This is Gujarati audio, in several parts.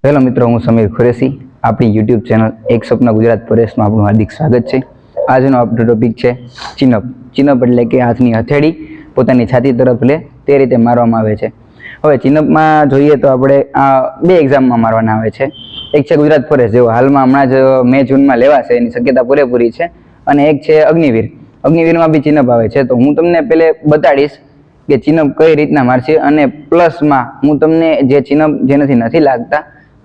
હેલો મિત્રો, હું સમીર ખુરેશી. આપણી યુટ્યુબ ચેનલ એક સપના ગુજરાત પરેશમાં આપણું હાર્દિક સ્વાગત છે. આજનો આપણો ટોપિક છે ચિનઅપ. ચિનઅપ એટલે કે હાથની હથેળી પોતાની છાતી તરફ લે તે રીતે મારવામાં આવે છે. હવે ચિનઅપમાં જોઈએ તો આપણે બે એક્ઝામમાં મારવાના આવે છે. એક છે ગુજરાત ફોરેસ્ટ, જેવો હાલમાં હમણાં જ મે જૂનમાં લેવાશે, એની શક્યતા પૂરેપૂરી છે. અને એક છે અગ્નિવીર. અગ્નિવીરમાં બી ચિનઅપ આવે છે. તો હું તમને પહેલે બતાડીશ કે ચિનઅપ કઈ રીતના મારશે, અને પ્લસમાં હું તમને જે ચિનઅપ જેનાથી નથી લાગતા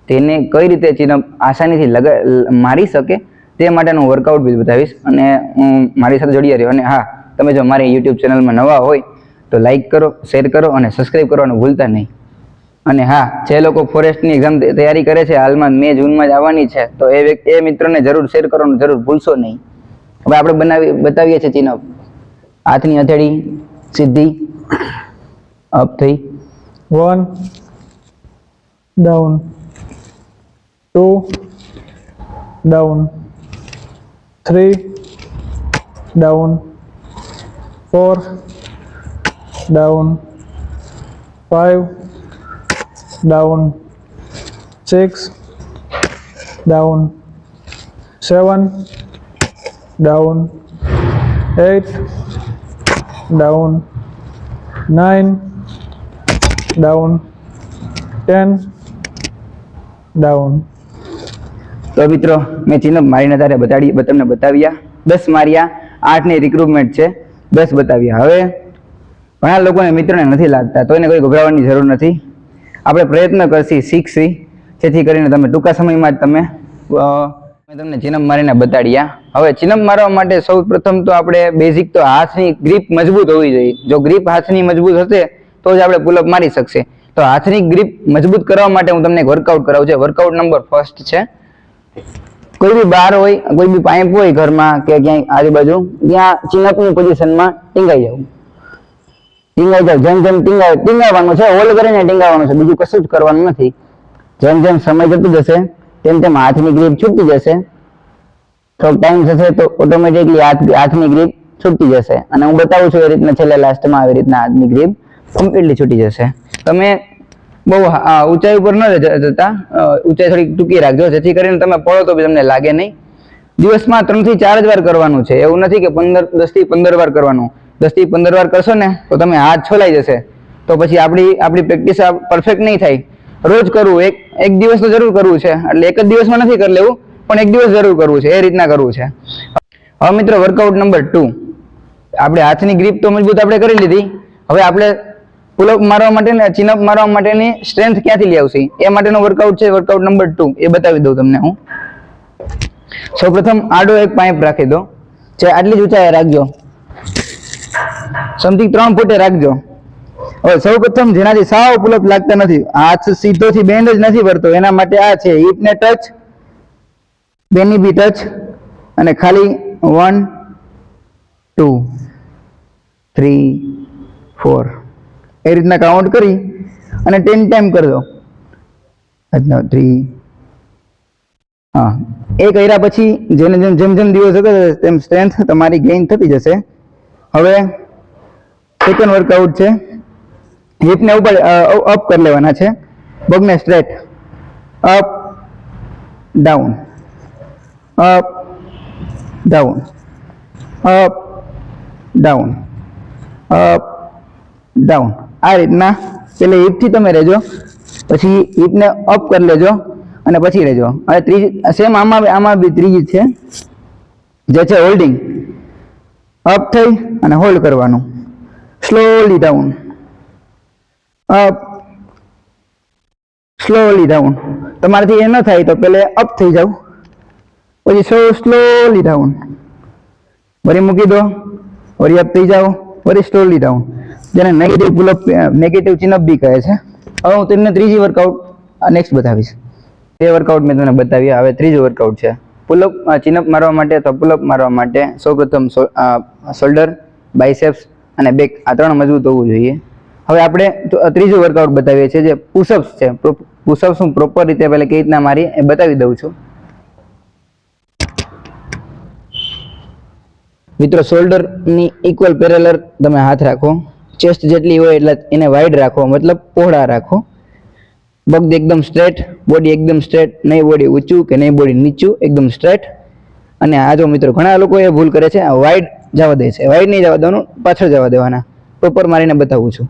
તેને કઈ રીતે ચિનઅપ આસાનીથી મારી શકે તે માટેનું વર્કઆઉટ બી બતાવીશ. અને મારી સાથે જોડી રહ્યો. અને હા, તમે જો મારી યુટ્યુબ ચેનલમાં નવા હોય તો લાઈક કરો, શેર કરો અને સબસ્ક્રાઈબ કરવાનું ભૂલતા નહીં. અને હા, જે લોકો ફોરેસ્ટની એક્ઝામ તૈયારી કરે છે, હાલમાં મે જૂનમાં જ આવવાની છે, તો એ મિત્રોને જરૂર શેર કરવાનું જરૂર ભૂલશો નહીં. હવે આપણે બતાવીએ છીએ ચિનઅપ. હાથની હથેળી સીધી અપ થઈ, 1 down, 2 down, 3 down, 4 down, 5 down, 6 down, 7 down, 8 down, 9 down, 10 down. તો મિત્રો, મેં ચિનઅપ મારીને તમને બતાવ્યા. 10 માર્યા, 8 ની રિક્રુટમેન્ટ છે, 10 બતાવ્યા. હવે ઘણા લોકોને મિત્રોને નથી લાગતા, તો એને કોઈ ગભરાવાની જરૂર નથી. આપણે પ્રયત્ન કરશી શીખશી, જેથી કરીને તમે ટૂંકા સમયમાં જ મેં તમને ચિનઅપ મારીને બતાડ્યા. હવે ચિનઅપ મારવા માટે સૌ પ્રથમ તો આપણે બેઝિક તો હાથની ગ્રીપ મજબૂત હોવી જોઈએ. જો ગ્રીપ હાથની મજબૂત હશે તો જ આપણે પુલઅપ મારી શકશે. તો હાથની ગ્રીપ મજબૂત કરવા માટે હું તમને એક વર્કઆઉટ કરાવું છું. વર્કઆઉટ નંબર 1 છે, કોઈ બી બહાર હોય, કોઈ બી પાઇપ હોય ઘરમાં કે ક્યાંય આજુબાજુ, ત્યાં ચિનઅપની પોઝિશનમાં ટીંગાઈ જાવ. જેમ જેમ ટીંગાવવાનું છે, હોલ્ડ કરીને ટીંગાવવાનું છે, બીજું કશું જ કરવાનું નથી. જેમ જેમ સમય જતો જશે તેમ તેમ હાથની ગ્રીપ છૂટતી જશે. થોડોક ટાઈમ થશે તો ઓટોમેટિકલી હાથની ગ્રીપ છૂટતી જશે. અને હું બતાવું છું એ રીતના છેલ્લે લાસ્ટમાં આવી રીતના હાથની ગ્રીપ કમ્પ્લીટલી છૂટી જશે. તમે બહુ ઊંચાઈ ઉપર ન જતા, ઊંચાઈ થોડી ટૂંકી રાખજો, જેથી કરીને તમે પડો તો બી તમને લાગે નહીં. દિવસમાં 3 થી 4 જ વાર કરવાનું છે. એવું નથી કે 10 થી 15 વાર કરવાનું. 10 થી 15 વાર કરશો ને તો તમે હાથ છોલાઈ જશે, તો પછી આપણી પ્રેક્ટિસ પરફેક્ટ નહીં થાય. રોજ કરવું, એક દિવસ તો જરૂર કરવું છે. એટલે એક જ દિવસમાં નથી કરી લેવું, પણ એક દિવસ જરૂર કરવું છે, એ રીતના કરવું છે. હવે મિત્રો, વર્કઆઉટ નંબર 2. આપણે હાથની ગ્રીપ તો મજબૂત આપણે કરી લીધી. હવે આપણે પુલઅપ મારવા માટે ને ચિનઅપ મારવા માટેની સ્ટ્રેન્થ ક્યાંથી લઈ આવશે એ માટેનો વર્કઆઉટ છે. વર્કઆઉટ નંબર 2 એ બતાવી દઉં તમને હું. સૌપ્રથમ આડો એક પાઇપ રાખી દો, જે આટલી જ ઊંચાઈ રાખજો, સમથિંગ 3 ફૂટે રાખજો. હવે સૌપ્રથમ જેનાથી સાવ પુલઅપ લાગતા નથી, હાથ સીધોથી બેન્ડ જ નથી ભરતો, એના માટે આ છે હિપને ટચ, બેની બી ટચ, અને ખાલી 1 2 3 4 એ રીતના કાઉન્ટ કરી અને 10 ટાઈમ કરી દો. 3 એ કર્યા પછી જેમ જેમ દિવસ જતો જશે તેમ સ્ટ્રેન્થ તમારી ગેઇન થતી જશે. હવે સેકન્ડ વર્કઆઉટ છે, હિપને ઉપર અપ કરી લેવાના છે, પગને straight, up down, up down, up down, up down. આ રીતના પેલે હિપથી તમે રહેજો, પછી હિપને અપ કરી લેજો અને પછી રહેજો. હવે ત્રીજી સેમ આમાં બી ત્રીજી છે, જે છે હોલ્ડિંગ. અપ થઈ અને હોલ્ડ કરવાનું, slowly down, up, slowly down. તમારાથી એ ન થાય તો પેલે અપ થઈ જાવ, પછી સ્લોલી ડાઉન, વળી મૂકી દો, વળી અપ થઈ જાઓ, વળી સ્લોલી ડાઉન, જેને નેગેટિવ પુલઅપ, નેગેટિવ ચિનઅપ બી કહે છે. હવે હું તમને ત્રીજી વર્કઆઉટ નેક્સ્ટ બતાવીશ. બે વર્કઆઉટ મેં તમને બતાવ્યા. હવે ત્રીજું વર્કઆઉટ છે પુલઅપ. ચિનઅપ મારવા માટે અથવા પુલઅપ મારવા માટે સૌપ્રથમ શોલ્ડર, બાયસેપ્સ અને બેક, આ 3 મજબૂત હોવું જોઈએ. હવે આપણે ત્રીજું વર્કઆઉટ બતાવીએ છીએ, જે પુશઅપ્સ છે. પુશઅપ્સ હું પ્રોપર રીતે પહેલા કેવી રીતના મારી એ બતાવી દઉં છું. મિત્રો, શોલ્ડરની ઇક્વલ પેરેલર તમે હાથ રાખો, ચેસ્ટ જેટલી હોય એટલે એને વાઇડ રાખો, મતલબ પહોળા રાખો. પગ એકદમ સ્ટ્રેટ, બોડી એકદમ સ્ટ્રેટ, નહીં બોડી ઊંચું કે નહીં બોડી નીચું, એકદમ સ્ટ્રેટ. અને આ જો મિત્રો ઘણા લોકો એ ભૂલ કરે છે, આ વાઇડ જવા દે છે. વાઇડ નહીં જવા દેવાનું, પાછળ જવા દેવાના. પ્રોપર મારીને બતાવું છું.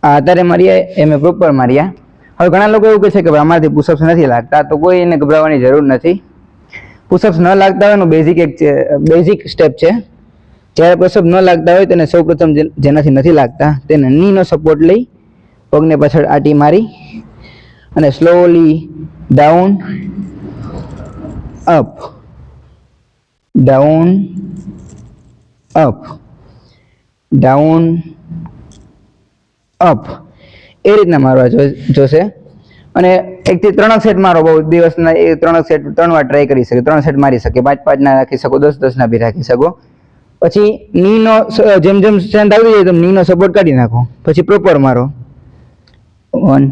આ અત્યારે માર્યા એ મેં પ્રોપર માર્યા. હવે ઘણા લોકો એવું કહે છે કે ભાઈ અમારાથી પુશઅપ્સ નથી લાગતા, તો કોઈ એને ગભરાવાની જરૂર નથી. પુશઅપ્સ ન લાગતા હોય એનું બેઝિક સ્ટેપ છે. જ્યારે પુશઅપ ન લાગતા હોય તેને સૌપ્રથમ જેનાથી નથી લાગતા તેને નીનો સપોર્ટ લઈ પગને પાછળ આટી મારી અને slowly down up, down up, down up, એ રીતના મારવા જોશે. અને 1 થી 3 સેટ મારો, બહુ દિવસના 3 સેટ 3 વાર ટ્રાય કરી શકે, 3 સેટ મારી શકે, 5 ના રાખી શકો, 10 ના બી રાખી શકો. પછી નીનો જેમ જેમ સ્ટ્રેન્થ આવી જાય તેમ નીનો સપોર્ટ કાઢી નાખો. પછી પ્રોપર મારો 1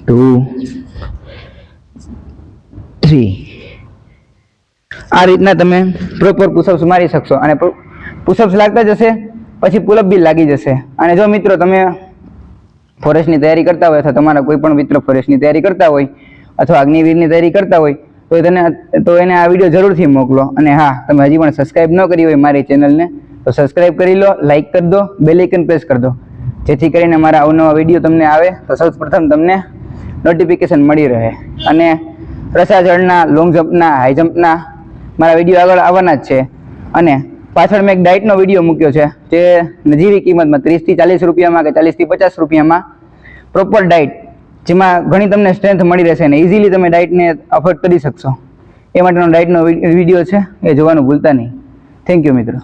2 3. આ રીતના તમે પ્રોપર પુશઅપ્સ મારી શકશો અને પુશઅપ્સ લાગતા જશે, પછી પુલઅપ બી લાગી જશે. અને જો મિત્રો તમે ફોરેસ્ટની તૈયારી કરતા હોય અથવા તમારા કોઈ પણ મિત્ર ફોરેસ્ટની તૈયારી કરતા હોય અથવા અગ્નિવીરની તૈયારી કરતા હોય તો એને આ વિડીયો જરૂરથી મોકલો. અને હા, તમે હજી પણ સબસ્ક્રાઇબ ન કરી હોય મારી ચેનલને તો સબસ્ક્રાઇબ કરી લો, લાઇક કરી દો, બેલ આઇકન પ્રેસ કરી દો, જેથી કરીને મારા અવનવા વિડીયો તમને આવે તો સૌપ્રથમ તમને નોટિફિકેશન મળી રહે. અને રસાચળના, લોંગ જમ્પના, હાઈ જમ્પના મારા વિડીયો આગળ આવવાના જ છે. અને પાછળ મેં એક ડાયટનો વિડીયો મૂક્યો છે, જે નજીવી કિંમતમાં 30 થી 40 રૂપિયામાં કે 40 થી 50 રૂપિયામાં પ્રોપર ડાયટ, જેમાં ઘણી તમને સ્ટ્રેન્થ મળી રહેશે અને ઇઝીલી તમે ડાયટને અફોર્ડ કરી શકશો. એ માટેનો ડાયટનો વિડીયો છે, એ જોવાનું ભૂલતા નહીં. થેન્ક યુ મિત્રો.